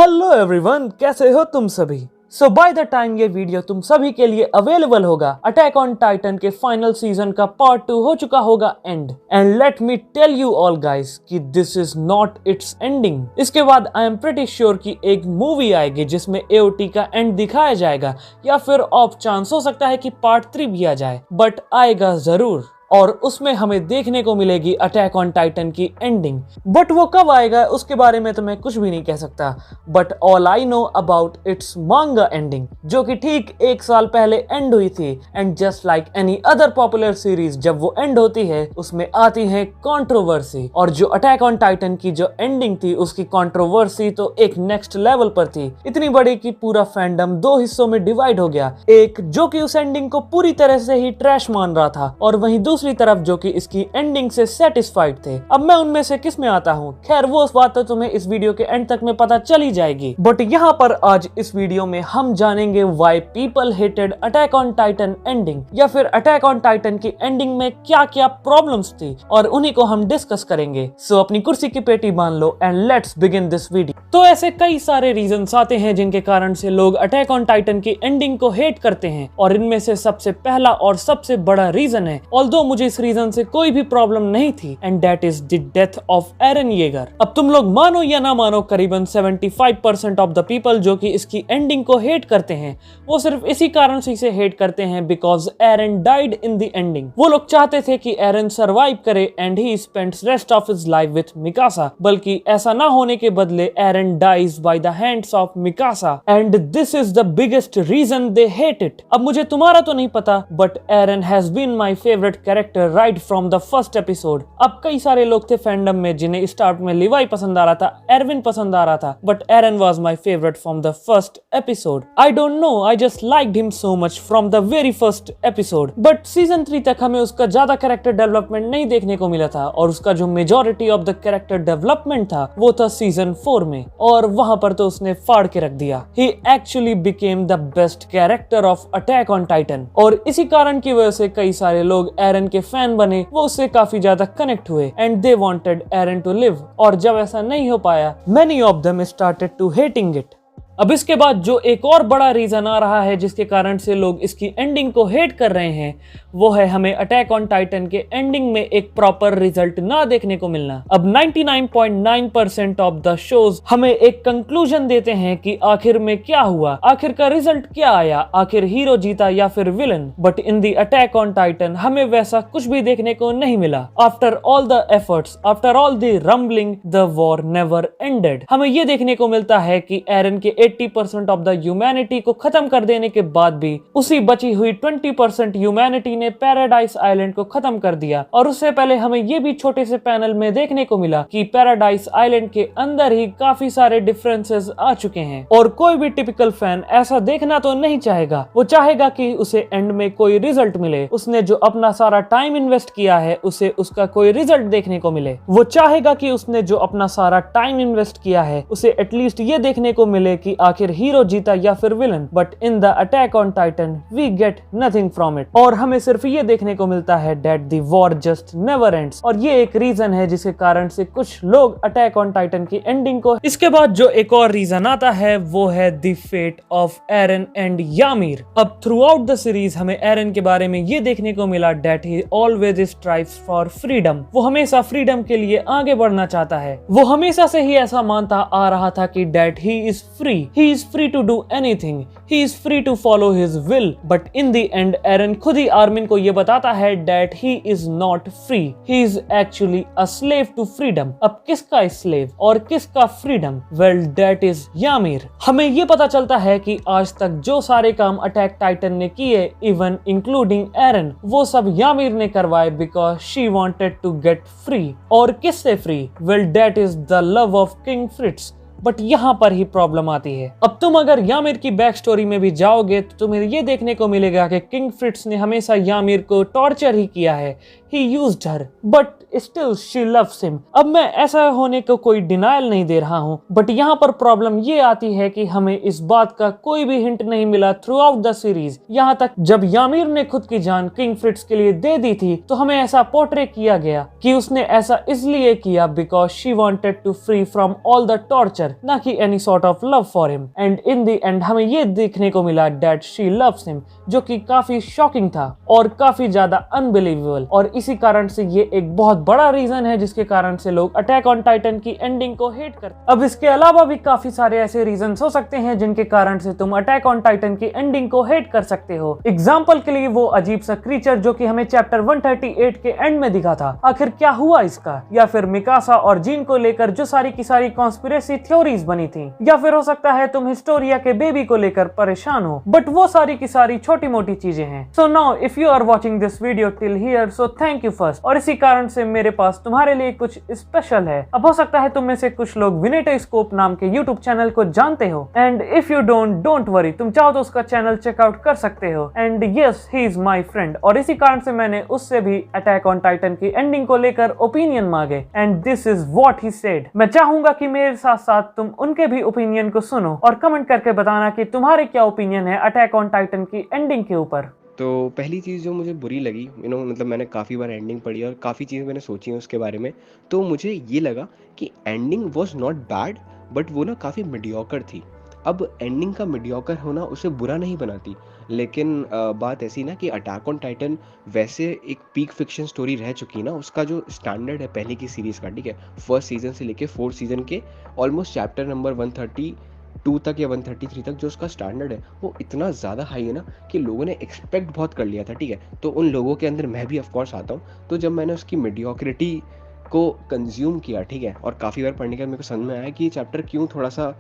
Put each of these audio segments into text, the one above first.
Hello everyone, कैसे हो तुम सभी। सो बाय द टाइम ये वीडियो तुम सभी के लिए अवेलेबल होगा, अटैक ऑन टाइटन के फाइनल सीजन का पार्ट 2 हो चुका होगा and let me tell you all guys कि this is not its ending. इसके बाद आई एम प्रीटी श्योर कि एक मूवी आएगी जिसमें एओटी का एंड दिखाया जाएगा, या फिर ऑफ चांस हो सकता है कि पार्ट 3 भी आ जाए, बट आएगा जरूर और उसमें हमें देखने को मिलेगी अटैक ऑन टाइटन की एंडिंग। बट वो कब आएगा उसके बारे में तो मैं कुछ भी नहीं कह सकता, but all I know about it's मांगा एंडिंग, जो कि ठीक 1 साल पहले एंड हुई थी। And just like any other popular series, जब वो एंड होती है उसमें आती है कंट्रोवर्सी, और जो अटैक ऑन टाइटन की जो एंडिंग थी उसकी कंट्रोवर्सी तो एक नेक्स्ट लेवल पर थी, इतनी बड़ी कि पूरा फैंडम 2 हिस्सों में डिवाइड हो गया। एक जो कि उस एंडिंग को पूरी तरह से ही ट्रैश मान रहा था, और वहीं दूसरी तरफ जो कि इसकी एंडिंग से सेटिस्फाइड थे। अब मैं उनमें से किस में आता हूँ, खैर वो बात तो तुम्हें इस वीडियो के एंड तक में पता चली जाएगी। बट यहाँ पर आज इस वीडियो में हम जानेंगे why people hated attack on Titan ending, या फिर अटैक ऑन टाइटन की एंडिंग में क्या क्या प्रॉब्लम्स थी, और उन्हीं को हम डिस्कस करेंगे। सो अपनी कुर्सी की पेटी बांध लो and let's begin this video. तो ऐसे कई सारे रीजंस आते हैं जिनके कारण से लोग अटैक ऑन टाइटन की एंडिंग को हेट करते हैं, और इनमें से सबसे पहला और सबसे बड़ा रीजन है, ऑल्दो मुझे इस रीजन से कोई भी प्रॉब्लम नहीं थी, and that is the death of Eren Yeager. अब तुम लोग मानो या ना मानो, करीबन 75% ऑफ द पीपल जो कि इसकी एंडिंग को हेट करते हैं, वो सिर्फ इसी कारण से इसे हेट करते हैं because Eren died in the ending. वो लोग चाहते थे कि एरन सर्वाइव करे and he spends rest of his life with Mikasa, बल्कि ऐसा ना होने के बदले Eren dies by the hands of Mikasa, and this is the biggest reason they hate it. अब मुझे तुम्हारा तो नहीं पता, but Eren has been my favourite character right from the first episode. अब कई सारे लोग थे फैंडम में जिन्हें स्टार्ट में लिवाई पसंद आ रहा था, एरविन पसंद आ रहा था, but Eren was my favourite from the first episode. I don't know, I just liked him so much from the very first episode. But season 3 तक हमें उसका ज्यादा कैरेक्टर डेवलपमेंट नहीं देखने को मिला था, और उसका जो majority of the character development था वो था सीजन 4 में, और वहां पर तो उसने फाड़ के रख दिया। He actually became the best character of Attack on Titan, और इसी कारण की वजह से कई सारे लोग एरन के फैन बने, वो उससे काफी ज्यादा कनेक्ट हुए and they wanted Eren to live. और जब ऐसा नहीं हो पाया, many of them started to hating it. अब इसके बाद जो एक और बड़ा रीजन आ रहा है जिसके कारण से लोग इसकी एंडिंग को हेट कर रहे हैं, वो है हमें अटैक ऑन टाइटन के एंडिंग में एक प्रॉपर रिजल्ट ना देखने को मिलना। अब 99.9% ऑफ द शोज हमें एक कंक्लूजन देते हैं कि आखिर में क्या हुआ, आखिर का रिजल्ट क्या आया, आखिर हीरो जीता या फिर villain. But in the attack on Titan हमें वैसा कुछ भी देखने को नहीं मिला। After all the efforts, after all the rambling, the war never ended. हमें ये देखने को मिलता है कि एरन के 80% ऑफ द ह्यूमैनिटी को खत्म कर देने के बाद भी उसी बची हुई 20% ह्यूमैनिटी ने पैराडाइज आइलैंड को खत्म कर दिया। और उससे पहले हमें ये भी छोटे से पैनल में देखने को मिला कि पैराडाइज आइलैंड के अंदर ही काफी सारे डिफरेंसेस आ चुके हैं, और कोई भी टिपिकल फैन ऐसा देखना तो नहीं चाहेगा। वो चाहेगा कि उसे एंड में कोई रिजल्ट मिले, उसने जो अपना सारा टाइम इन्वेस्ट किया है उसे उसका कोई रिजल्ट देखने को मिले। वो चाहेगा कि उसने जो अपना सारा टाइम इन्वेस्ट किया है उसे एटलीस्ट ये देखने को मिले कि आखिर हीरो जीता या फिर villain. But in the attack on Titan we get nothing from it, और हमें सिर्फ ये देखने को मिलता है that the war just never ends. और ये एक रीजन है जिसके कारण से कुछ लोग अटैक ऑन टाइटन की एंडिंग को। इसके बाद जो एक और रीजन आता है वो है the fate of Eren and Ymir. अब थ्रू आउट द सीरीज हमें एरन के बारे में ये देखने को मिला that he always strives for freedom. वो हमेशा फ्रीडम के लिए आगे बढ़ना चाहता है। वो हमेशा से ही ऐसा मानता आ रहा था कि that he is free, he is free to do anything, he is free to follow his will, but in the end एरन खुद ही आर्मिन को ये बताता है that he is not free, he is actually a slave to freedom। अब किसका slave और किसका freedom? well that is यामीर। हमें ये पता चलता है कि आज तक जो सारे काम अटैक टाइटन ने किए, इवन इंक्लूडिंग एरन, वो सब यामीर ने करवाए because she wanted to get free। और किससे free? well that is the love of King Fritz। But यहाँ पर ही प्रॉब्लम आती है। अब तुम अगर यामीर की बैक स्टोरी में भी जाओगे तो तुम्हें ये देखने को मिलेगा कि किंग फ्रिट्स ने हमेशा यामीर को टॉर्चर ही किया है। he used her, but still she loves him. अब मैं ऐसा होने को कोई डिनायल नहीं दे रहा हूँ, बट यहाँ पर प्रॉब्लम ये आती है कि हमें इस बात का कोई भी हिंट नहीं मिला थ्रू आउट द सीरीज। यहाँ तक जब यामीर ने खुद की जान किंग फ्रिट्ज के लिए दे दी थी तो हमें ऐसा पोर्ट्रे किया गया कि उसने ऐसा इसलिए किया because she wanted to free from all the torture, ना कि any sort of love for him. And in the end हमें ये देखने को मिला दैट शी लव्स हिम, जो कि काफी शॉकिंग था और काफी ज्यादा अनबिलीवेबल। और इसी कारण से ये एक बहुत बड़ा रीजन है जिसके कारण से लोग अटैक ऑन टाइटन की एंडिंग को हेट करते। अब इसके अलावा भी काफी सारे ऐसे रीजन हो सकते हैं जिनके कारण से तुम अटैक ऑन टाइटन की एंडिंग को हेट कर सकते हो। एग्जाम्पल के लिए वो अजीब सा क्रीचर जो कि हमें चैप्टर 138 के एंड में दिखा था, आखिर क्या हुआ इसका? या फिर मिकासा और जीन को लेकर जो सारी की सारी कॉन्स्पिरेसी थ्योरीज बनी थी, या फिर हो सकता है तुम हिस्टोरिया के बेबी को लेकर परेशान हो। बट वो सारी की सारी छोटी मोटी चीजें हैं। So now if you are watching this video till here, so thank you first. और इसी कारण से मेरे पास तुम्हारे लिए कुछ स्पेशल है। अब हो सकता है तुम में से कुछ लोग विनेटोस्कोप नाम के यूट्यूब चैनल को जानते हो, and if you don't worry, तुम चाहो तो उसका चैनल चेकआउट कर सकते हो। And yes, he is my friend, और इसी कारण से मैंने उससे भी अटैक ऑन टाइटन की एंडिंग को लेकर ओपिनियन मांगे, and this is what he said. मैं चाहूंगा कि मेरे साथ साथ तुम उनके भी ओपिनियन को सुनो और कमेंट करके बताना कि तुम्हारे क्या ओपिनियन है अटैक ऑन टाइटन की एंडिंग के ऊपर। तो पहली चीज़ जो मुझे बुरी लगी, मतलब मैंने काफ़ी बार एंडिंग पढ़ी और काफ़ी चीज़ें मैंने सोची हैं उसके बारे में, तो मुझे ये लगा कि ending was not bad, but वो ना काफ़ी मीडियोकर थी। अब एंडिंग का मीडियोकर होना उसे बुरा नहीं बनाती, लेकिन बात ऐसी ना कि अटैक ऑन टाइटन वैसे एक पीक फिक्शन स्टोरी रह चुकी ना, उसका जो स्टैंडर्ड है पहले की सीरीज़ का, ठीक है, फर्स्ट सीजन से लेके 4th सीजन के ऑलमोस्ट चैप्टर नंबर 132 तक या 133 तक जो उसका स्टैंडर्ड है वो इतना ज़्यादा हाई है ना कि लोगों ने एक्सपेक्ट बहुत कर लिया था, ठीक है। तो उन लोगों के अंदर मैं भी ऑफकोर्स आता हूँ। तो जब मैंने उसकी मीडियोक्रिटी को कंज्यूम किया, ठीक है, और काफ़ी बार पढ़ने के बाद मेरे को समझ में आया कि ये चैप्टर क्यों थोड़ा सा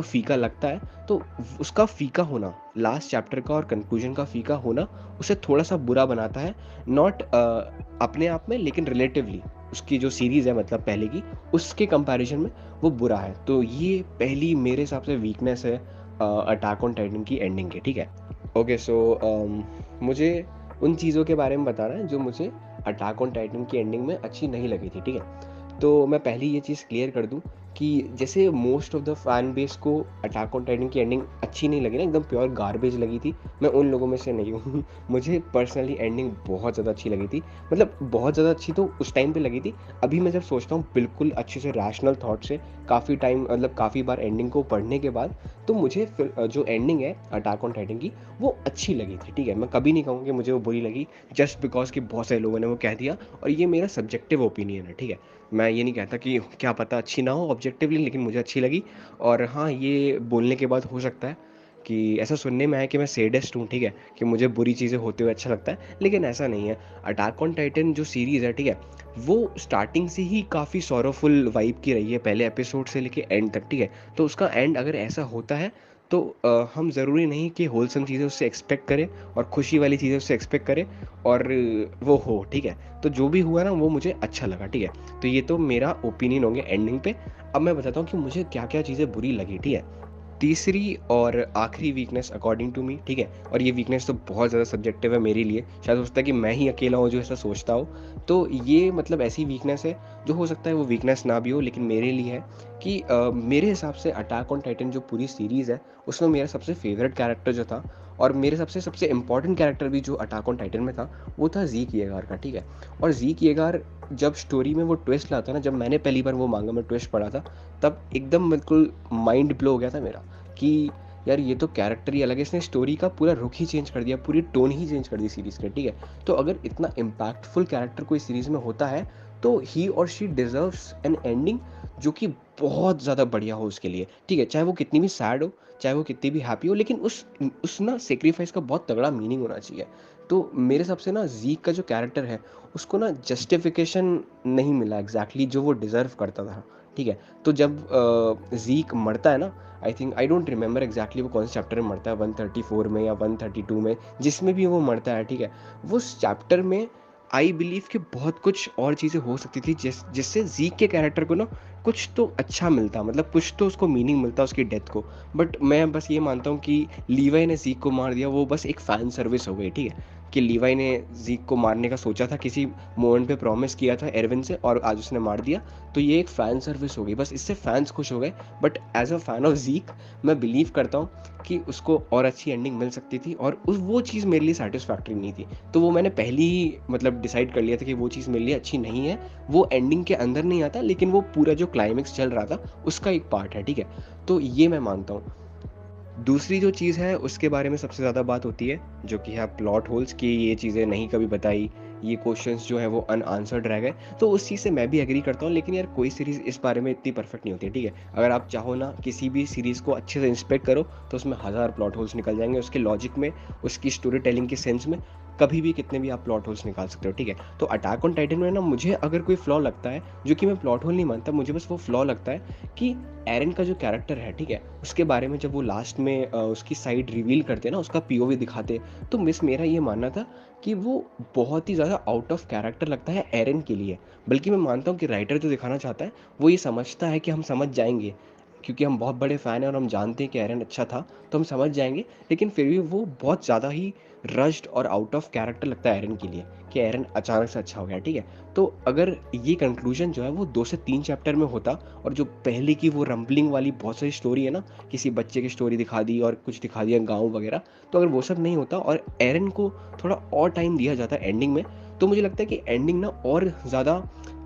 फीका लगता है, तो उसका फीका होना, लास्ट चैप्टर का और कंक्लूजन का फीका होना उसे थोड़ा सा बुरा बनाता है। नॉट अपने आप में, लेकिन रिलेटिवली उसकी जो सीरीज़ है, मतलब पहले की, उसके कंपैरिजन में वो बुरा है। तो ये पहली मेरे हिसाब से वीकनेस है अटैक ऑन टाइटन की एंडिंग के, ठीक है। ओके, सो मुझे उन चीज़ों के बारे में बताना है जो मुझे अटैक ऑन टाइटन की एंडिंग में अच्छी नहीं लगी थी, ठीक है। तो मैं पहले ये चीज़ क्लियर कर दूं कि जैसे most of the fan base को अटैक ऑन टाइटन की एंडिंग अच्छी नहीं लगी ना, एकदम प्योर गार्बेज लगी थी, मैं उन लोगों में से नहीं हूँ। मुझे पर्सनली एंडिंग बहुत ज़्यादा अच्छी लगी थी, मतलब बहुत ज़्यादा अच्छी तो उस टाइम पे लगी थी। अभी मैं जब सोचता हूँ बिल्कुल अच्छे से रैशनल थॉट से, काफ़ी टाइम, मतलब काफ़ी बार एंडिंग को पढ़ने के बाद, तो मुझे फिर जो एंडिंग है अटैक ऑन टाइटन की वो अच्छी लगी थी, ठीक है। मैं कभी नहीं कहूँगी मुझे वो बुरी लगी जस्ट बिकॉज कि बहुत सारे लोगों ने वो कह दिया, और ये मेरा सब्जेक्टिव ओपिनियन है, ठीक है। मैं ये नहीं कहता कि क्या पता अच्छी ना हो ऑब्जेक्टिवली, लेकिन मुझे अच्छी लगी। और हाँ, ये बोलने के बाद हो सकता है कि ऐसा सुनने में आया कि मैं सैडिस्ट हूँ, ठीक है, कि मुझे बुरी चीज़ें होते हुए अच्छा लगता है, लेकिन ऐसा नहीं है। अटैक ऑन टाइटन जो सीरीज़ है, ठीक है, वो स्टार्टिंग से ही काफ़ी सॉरोफुल वाइब की रही है, पहले एपिसोड से लेके एंड तक, ठीक है। तो उसका एंड अगर ऐसा होता है तो हम ज़रूरी नहीं कि होलसम चीज़ें उससे एक्सपेक्ट करें और खुशी वाली चीज़ें उससे एक्सपेक्ट करें और वो हो, ठीक है। तो जो भी हुआ ना वो मुझे अच्छा लगा, ठीक है। तो ये तो मेरा ओपिनियन होंगे एंडिंग पे। अब मैं बताता हूँ कि मुझे क्या क्या चीज़ें बुरी लगी, ठीक है। तीसरी और आखिरी वीकनेस अकॉर्डिंग टू मी, ठीक है, और ये वीकनेस तो बहुत ज़्यादा सब्जेक्टिव है मेरे लिए, शायद हो सकता है कि मैं ही अकेला हूँ जो ऐसा सोचता हो। तो ये मतलब ऐसी वीकनेस है जो हो सकता है वो वीकनेस ना भी हो, लेकिन मेरे लिए है कि मेरे हिसाब से अटैक ऑन टाइटन जो पूरी सीरीज़ है उसमें मेरा सबसे फेवरेट कैरेक्टर जो था, और मेरे सबसे इम्पॉर्टेंट कैरेक्टर भी जो अटैक ऑन टाइटन में था, वो था ज़ीक येगार का, ठीक है। और ज़ीक येगार जब स्टोरी में वो ट्विस्ट लाता ना, जब मैंने पहली बार वो मांगा में ट्विस्ट पढ़ा था, तब एकदम बिल्कुल माइंड ब्लो हो गया था मेरा कि यार ये तो कैरेक्टर ही अलग है, इसने स्टोरी का पूरा रुख ही चेंज कर दिया, पूरी टोन ही चेंज कर दी सीरीज़ के, ठीक है। तो अगर इतना इम्पैक्टफुल कैरेक्टर कोई सीरीज़ में होता है तो ही और शी डिजर्व्स एन एंडिंग जो कि बहुत ज़्यादा बढ़िया हो उसके लिए, ठीक है। चाहे वो कितनी भी सैड हो, चाहे वो कितनी भी हैप्पी हो, लेकिन उस ना सेक्रीफाइस का बहुत तगड़ा मीनिंग होना चाहिए। तो मेरे हिसाब से ना ज़ीक का जो कैरेक्टर है उसको ना जस्टिफिकेशन नहीं मिला एग्जैक्टली जो वो डिज़र्व करता था, ठीक है। तो जब ज़ीक मरता है ना, आई डोंट रिमेंबर एग्जैक्टली वो कौन से चैप्टर में मरता है, 134 में या 132 में, जिसमें भी वो मरता है, ठीक है। वो चैप्टर में आई बिलीव कि बहुत कुछ और चीज़ें हो सकती थी जिससे ज़ीक के कैरेक्टर को ना कुछ तो अच्छा मिलता, मतलब कुछ तो उसको मीनिंग मिलता उसकी डेथ को। बट मैं बस ये मानता हूँ कि लीवाई ने ज़ीक को मार दिया, वो बस एक फ़ैन सर्विस हो गई, ठीक है, कि लीवाई ने ज़ीक को मारने का सोचा था, किसी मोमेंट पे प्रॉमिस किया था एरविन से और आज उसने मार दिया, तो ये एक फ़ैन सर्विस हो गई, बस इससे फैंस खुश हो गए। But as a fan of Zeke मैं बिलीव करता हूँ कि उसको और अच्छी एंडिंग मिल सकती थी और वो चीज़ मेरे लिए सैटिस्फैक्टरी नहीं थी। तो वो मैंने पहले ही मतलब डिसाइड कर लिया था कि वो चीज़ मेरे लिए अच्छी नहीं है। वो एंडिंग के अंदर नहीं आता, लेकिन वो पूरा जो क्लाइमेक्स चल रहा था उसका एक पार्ट है, ठीक है? तो ये मैं मानता हूँ। दूसरी जो चीज़ है उसके बारे में सबसे ज़्यादा बात होती है, जो कि है प्लॉट होल्स, कि ये चीज़ें नहीं कभी बताई, ये क्वेश्चंस जो है वो अनआंसर्ड रह गए। तो उस चीज़ से मैं भी एग्री करता हूँ, लेकिन यार कोई सीरीज़ इस बारे में इतनी परफेक्ट नहीं होती है, ठीक है? अगर आप चाहो ना किसी भी सीरीज़ को अच्छे से इंस्पेक्ट करो तो उसमें हज़ार प्लॉट होल्स निकल जाएंगे, उसके लॉजिक में, उसकी स्टोरी टेलिंग के सेंस में, कभी भी कितने भी आप प्लॉट होल्स निकाल सकते हो, ठीक है? तो अटैक ऑन टाइटन में ना मुझे अगर कोई फ्लॉ लगता है, जो कि मैं प्लॉट होल नहीं मानता, मुझे बस वो फ्लॉ लगता है कि एरन का जो कैरेक्टर है, ठीक है, उसके बारे में जब वो लास्ट में उसकी साइड रिवील करते हैं ना, उसका पीओवी दिखाते, तो मेरा ये मानना था कि वो बहुत ही ज़्यादा आउट ऑफ कैरेक्टर लगता है एरन के लिए। बल्कि मैं मानता हूँ कि राइटर जो दिखाना चाहता है वो ये समझता है कि हम समझ जाएंगे, क्योंकि हम बहुत बड़े फ़ैन हैं और हम जानते हैं कि एरन अच्छा था, तो हम समझ जाएंगे। लेकिन फिर भी वो बहुत ज़्यादा ही रश्ड और आउट ऑफ कैरेक्टर लगता है एरन के लिए, कि एरन अचानक से अच्छा हो गया, ठीक है? तो अगर ये कंक्लूजन जो है वो 2 से 3 चैप्टर में होता, और जो पहले की वो रंबलिंग वाली बहुत सारी स्टोरी है ना, किसी बच्चे की स्टोरी दिखा दी और कुछ दिखा दिया गाँव वगैरह, तो अगर वो सब नहीं होता और एरन को थोड़ा और टाइम दिया जाता एंडिंग में, तो मुझे लगता है कि एंडिंग ना और ज़्यादा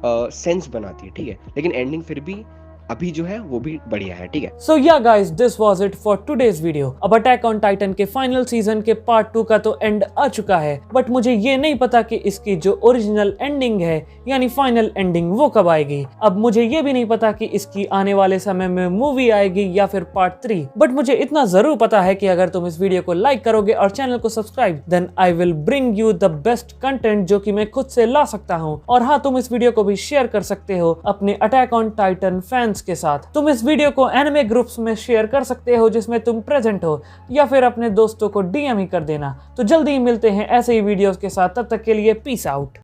सेंस बनाती है, ठीक है? लेकिन एंडिंग फिर भी अभी जो है वो भी बढ़िया है, ठीक है? So yeah guys, this was it for today's video. अब अटैक ऑन टाइटन के फाइनल सीजन के पार्ट 2 का तो एंड आ चुका है, बट मुझे ये नहीं पता कि इसकी जो ओरिजिनल एंडिंग है यानी फाइनल एंडिंग वो कब आएगी। अब मुझे ये भी नहीं पता कि इसकी आने वाले समय में मूवी आएगी या फिर पार्ट 3, बट मुझे इतना जरूर पता है कि अगर तुम इस वीडियो को लाइक करोगे और चैनल को subscribe, then I will bring you the best content जो कि मैं खुद से ला सकता हूँ। और हाँ, तुम इस वीडियो को भी शेयर कर सकते हो अपने अटैक ऑन टाइटन फैंस के साथ। तुम इस वीडियो को एनिमे ग्रुप्स में शेयर कर सकते हो जिसमें तुम प्रेजेंट हो, या फिर अपने दोस्तों को डीएम ही कर देना। तो जल्दी ही मिलते हैं ऐसे ही वीडियोस के साथ, तब तक के लिए पीस आउट।